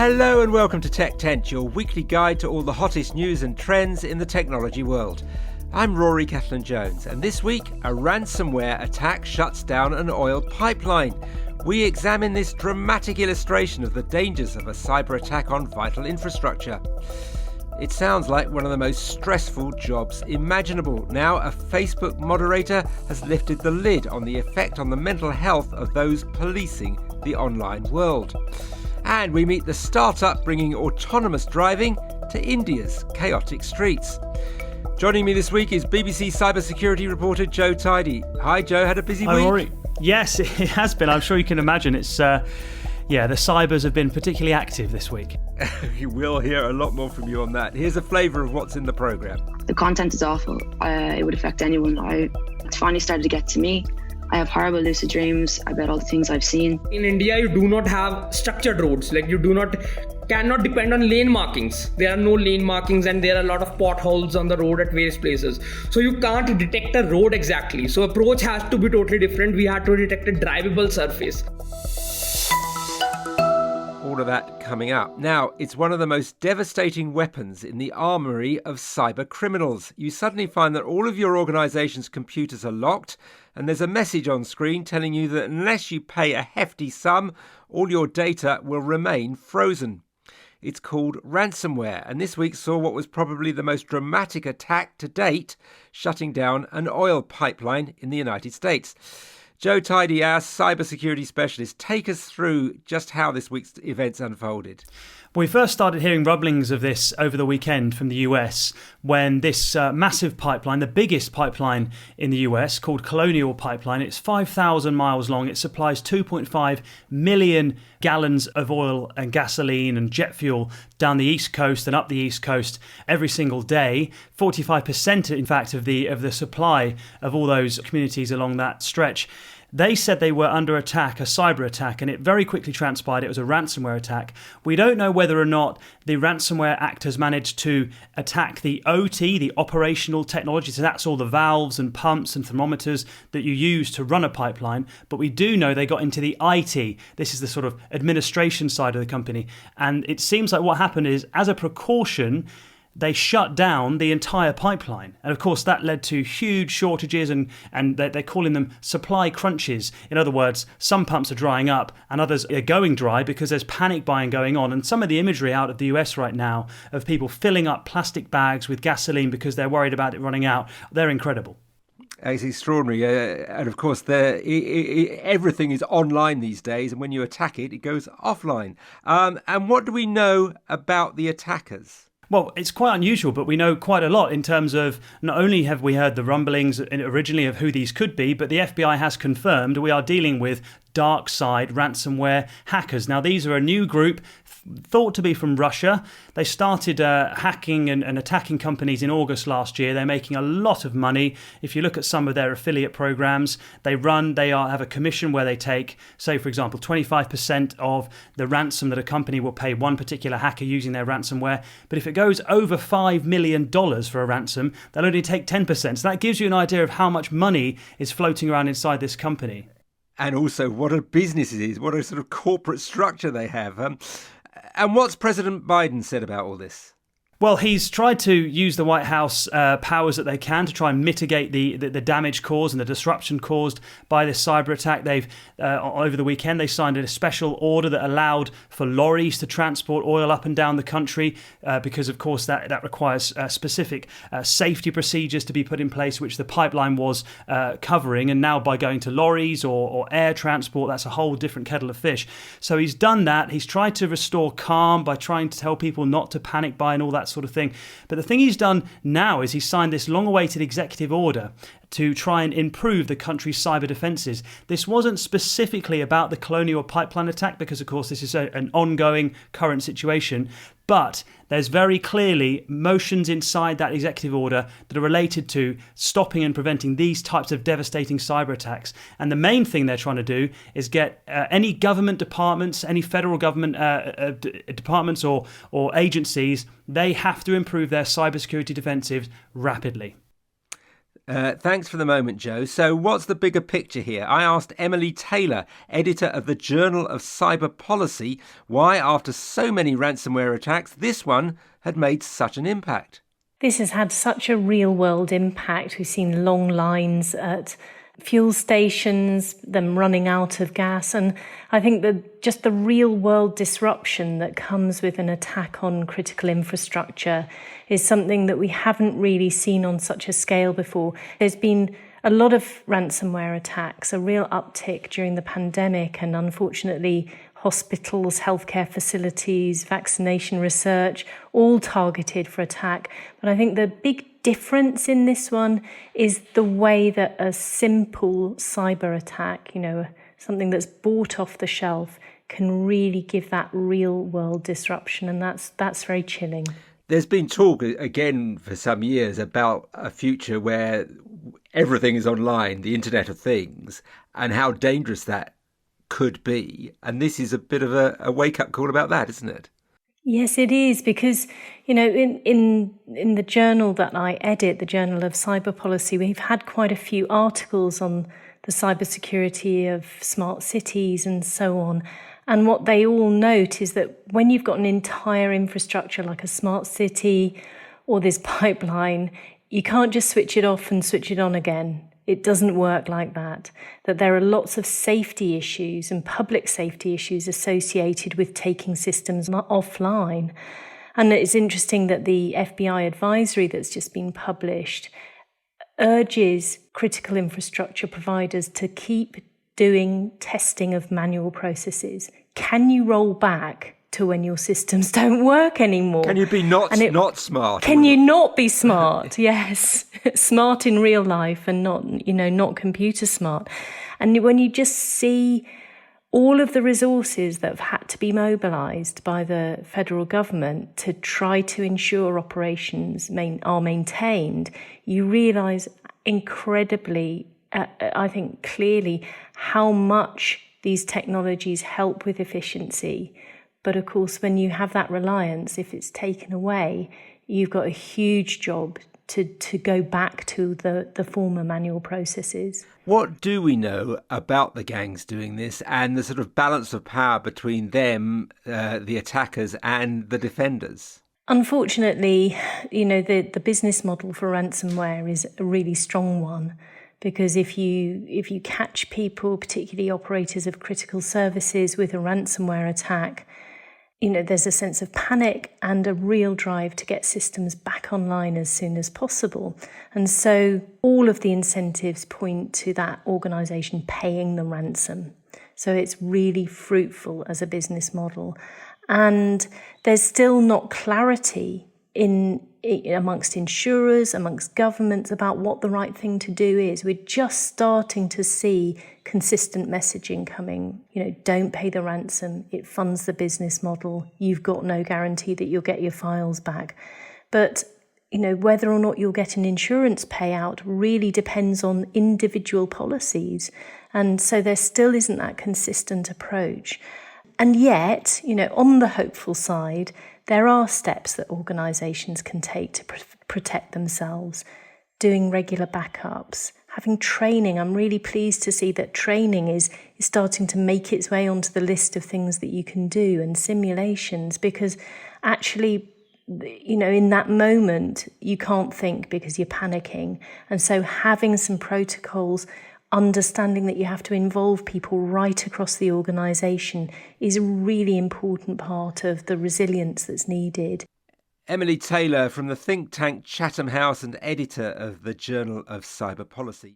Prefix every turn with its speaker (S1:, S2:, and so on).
S1: Hello and welcome to Tech Tent, your weekly guide to all the hottest news and trends in the technology world. I'm Rory Catlin-Jones, and this week, a ransomware attack shuts down an oil pipeline. We examine this dramatic illustration of the dangers of a cyber attack on vital infrastructure. It sounds like one of the most stressful jobs imaginable. Now, a Facebook moderator has lifted the lid on the effect on the mental health of those policing the online world. And we meet the startup bringing autonomous driving to India's chaotic streets. Joining me this week is BBC cybersecurity reporter Joe Tidy. Hi Joe, had a busy week?
S2: Hi Rory. Yes, it has been. I'm sure you can imagine. It's the cybers have been particularly active this week.
S1: You will hear a lot more from you on that. Here's a flavour of what's in the programme.
S3: The content is awful. It would affect anyone. It's finally started to get to me. I have horrible lucid dreams about all the things I've seen.
S4: In India, you do not have structured roads. Like cannot depend on lane markings. There are no lane markings and there are a lot of potholes on the road at various places. So you can't detect a road exactly. So approach has to be totally different. We had to detect a drivable surface.
S1: All of that coming up. Now, it's one of the most devastating weapons in the armoury of cyber criminals. You suddenly find that all of your organisation's computers are locked, and there's a message on screen telling you that unless you pay a hefty sum, all your data will remain frozen. It's called ransomware, and this week saw what was probably the most dramatic attack to date, shutting down an oil pipeline in the United States. Joe Tidy, our cybersecurity specialist, take us through just how this week's events unfolded.
S2: We first started hearing rumblings of this over the weekend from the US when this massive pipeline, the biggest pipeline in the US called Colonial Pipeline, it's 5,000 miles long. It supplies 2.5 million gallons of oil and gasoline and jet fuel down the East Coast and up the East Coast every single day. 45%, in fact, of the supply of all those communities along that stretch. They said they were under attack, a cyber attack, and it very quickly transpired it was a ransomware attack. We don't know whether or not the ransomware actors managed to attack the OT, the operational technology, so that's all the valves and pumps and thermometers that you use to run a pipeline, but we do know they got into the IT. This is the sort of administration side of the company, and it seems like what happened is, as a precaution, they shut down the entire pipeline. And of course, that led to huge shortages and they're calling them supply crunches. In other words, some pumps are drying up and others are going dry because there's panic buying going on. And some of the imagery out of the US right now of people filling up plastic bags with gasoline because they're worried about it running out, they're incredible.
S1: It's extraordinary. And of course, everything is online these days. And when you attack it, it goes offline. And what do we know about the attackers?
S2: Well, it's quite unusual, but we know quite a lot in terms of not only have we heard the rumblings originally of who these could be, but the FBI has confirmed we are dealing with dark side ransomware hackers. Now, these are a new group thought to be from Russia. They started hacking and attacking companies in August last year. They're making a lot of money. If you look at some of their affiliate programs, they have a commission where they take, say, for example, 25% of the ransom that a company will pay one particular hacker using their ransomware. But if it goes over $5 million for a ransom, they'll only take 10%. So that gives you an idea of how much money is floating around inside this company.
S1: And also what a business it is, what a sort of corporate structure they have. And what's President Biden said about all this?
S2: Well, he's tried to use the White House powers that they can to try and mitigate the damage caused and the disruption caused by this cyber attack. They've over the weekend they signed a special order that allowed for lorries to transport oil up and down the country because, of course, that requires specific safety procedures to be put in place, which the pipeline was covering. And now by going to lorries or air transport, that's a whole different kettle of fish. So he's done that. He's tried to restore calm by trying to tell people not to panic buy and all that sort of thing. But the thing he's done now is he's signed this long-awaited executive order to try and improve the country's cyber defences. This wasn't specifically about the Colonial Pipeline attack because, of course, this is an ongoing current situation. But there's very clearly motions inside that executive order that are related to stopping and preventing these types of devastating cyber attacks. And the main thing they're trying to do is get any government departments, any federal government departments or agencies, they have to improve their cybersecurity defensives rapidly.
S1: Thanks for the moment, Joe. So what's the bigger picture here? I asked Emily Taylor, editor of the Journal of Cyber Policy, why after so many ransomware attacks, this one had made such an impact.
S5: This has had such a real-world impact. We've seen long lines at fuel stations, them running out of gas. And I think that just the real-world disruption that comes with an attack on critical infrastructure is something that we haven't really seen on such a scale before. There's been a lot of ransomware attacks, a real uptick during the pandemic, and unfortunately hospitals, healthcare facilities, vaccination research, all targeted for attack. But I think the big difference in this one is the way that a simple cyber attack, something that's bought off the shelf, can really give that real world disruption. And that's very chilling.
S1: There's been talk again for some years about a future where everything is online, the Internet of Things, and how dangerous that could be. And this is a bit of a wake-up call about that, isn't it?
S5: Yes, it is, because, in the journal that I edit, the Journal of Cyber Policy, we've had quite a few articles on the cybersecurity of smart cities and so on. And what they all note is that when you've got an entire infrastructure like a smart city or this pipeline, you can't just switch it off and switch it on again. It doesn't work like that. That there are lots of safety issues and public safety issues associated with taking systems offline. And it's interesting that the FBI advisory that's just been published urges critical infrastructure providers to keep doing testing of manual processes. Can you roll back to when your systems don't work anymore?
S1: Can you be not smart?
S5: Can you not be smart? Yes. Smart in real life and not computer smart. And when you just see all of the resources that have had to be mobilised by the federal government to try to ensure operations are maintained, you realise incredibly, I think clearly, how much these technologies help with efficiency. But of course, when you have that reliance, if it's taken away, you've got a huge job to go back to the former manual processes.
S1: What do we know about the gangs doing this and the sort of balance of power between them, the attackers, and the defenders?
S5: Unfortunately, the business model for ransomware is a really strong one, because if you catch people, particularly operators of critical services, with a ransomware attack, there's a sense of panic and a real drive to get systems back online as soon as possible. And so all of the incentives point to that organisation paying the ransom. So it's really fruitful as a business model. And there's still not clarity amongst insurers, amongst governments, about what the right thing to do is. We're just starting to see consistent messaging coming. Don't pay the ransom. It funds the business model. You've got no guarantee that you'll get your files back. But, whether or not you'll get an insurance payout really depends on individual policies. And so there still isn't that consistent approach. And yet, on the hopeful side, there are steps that organisations can take to protect themselves, doing regular backups, having training. I'm really pleased to see that training is starting to make its way onto the list of things that you can do, and simulations, because actually, in that moment, you can't think because you're panicking. And so having some protocols, understanding that you have to involve people right across the organisation is a really important part of the resilience that's needed.
S1: Emily Taylor from the think tank Chatham House and editor of the Journal of Cyber Policy.